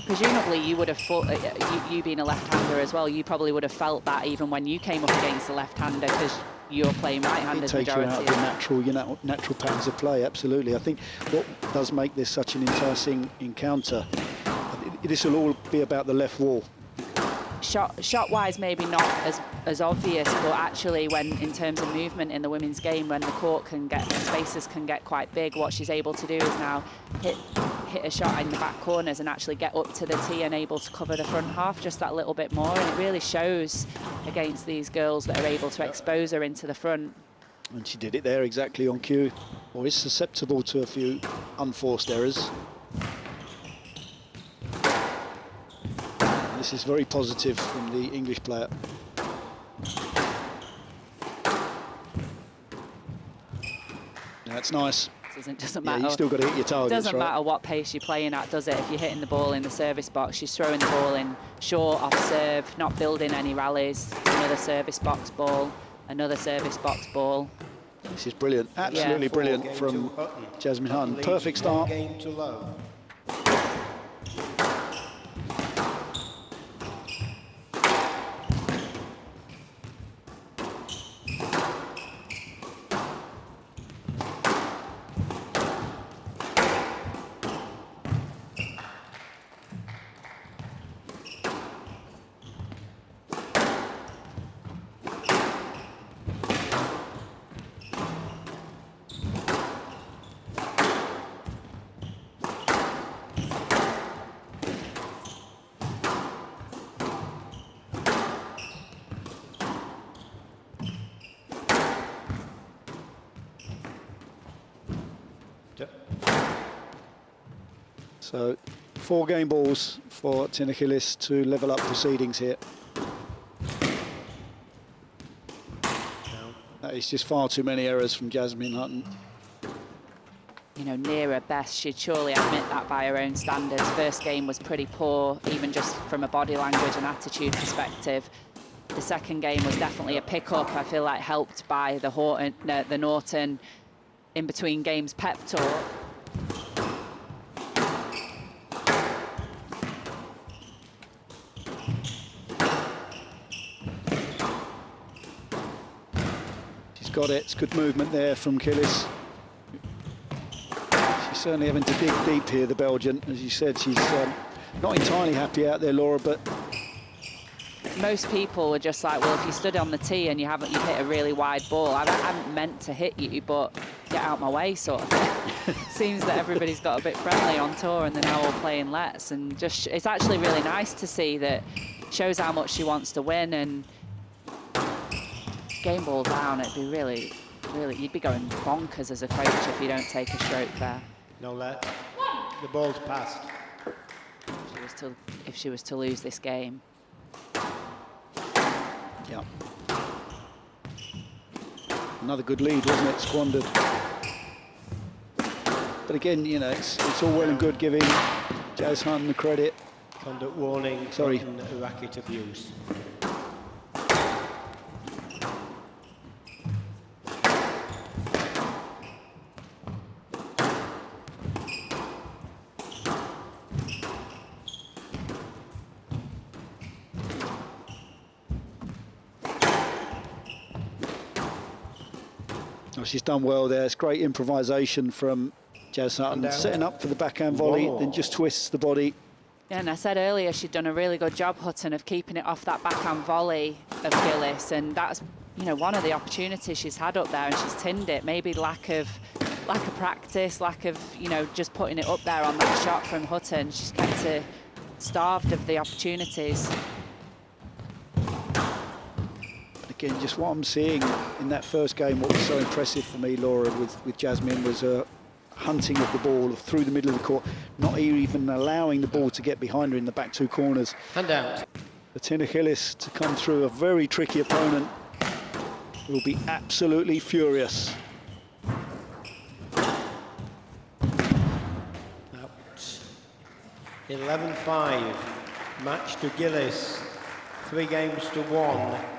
presumably you would have thought, you being a left-hander as well, you probably would have felt that even when you came up against a left-hander, because you're playing right-handed. It takes you out of the natural patterns of play, absolutely. I think what does make this such an enticing encounter, this will all be about the left wall. Shot-wise, maybe not as obvious, but actually, when in terms of movement in the women's game, when the court can get, the spaces can get quite big, what she's able to do is now hit a shot in the back corners and actually get up to the tee and able to cover the front half just that little bit more. And it really shows against these girls that are able to expose her into the front. And she did it there exactly on cue, or is susceptible to a few unforced errors. This is very positive from the English player. That's nice. Doesn't matter. You still got to hit your targets. It doesn't matter what pace you're playing at, does it? If you're hitting the ball in the service box, she's throwing the ball in short, off serve, not building any rallies. Another service box ball, another service box ball. This is brilliant, absolutely brilliant from Jasmine Hutton. Perfect start. Game to love. So 4 game balls for Tina Gilis to level up proceedings here. That is just far too many errors from Jasmine Hutton. You know, near her best, she'd surely admit that by her own standards. First game was pretty poor, even just from a body language and attitude perspective. The second game was definitely a pick-up, I feel like helped by the Norton in between games pep talk. Got it. It's good movement there from Gilis. She's certainly having to dig deep here, the Belgian. As you said, she's not entirely happy out there, Laura, but... Most people are just like, well, if you stood on the tee and you've hit a really wide ball, I haven't meant to hit you, but get out my way, sort of thing. Seems that everybody's got a bit friendly on tour and they're now all playing lets. And just, it's actually really nice to see that. Shows how much she wants to win, and game ball down, it'd be really, you'd be going bonkers as a coach if you don't take a stroke there. No let. The ball's passed. If she was to lose this game. Yeah. Another good lead, wasn't it? Squandered. But again, you know, it's all well and good giving Jazz Hutton the credit. Conduct warning. Sorry. Racket abuse. Oh, she's done well there. It's great improvisation from Jazz Hutton, setting up for the backhand volley, then just twists the body. Yeah, and I said earlier she'd done a really good job, Hutton, of keeping it off that backhand volley of Gilis, and that's, you know, one of the opportunities she's had up there, and she's tinned it. Maybe lack of practice, lack of, you know, just putting it up there on that shot from Hutton. She's kept her starved of the opportunities. Again, just what I'm seeing in that first game, what was so impressive for me, Laura, with Jasmine, was hunting of the ball through the middle of the court, not even allowing the ball to get behind her in the back 2 corners. Hand out. For Tina Gilis to come through a very tricky opponent will be absolutely furious. 11-5. Match to Gilis. 3 games to 1.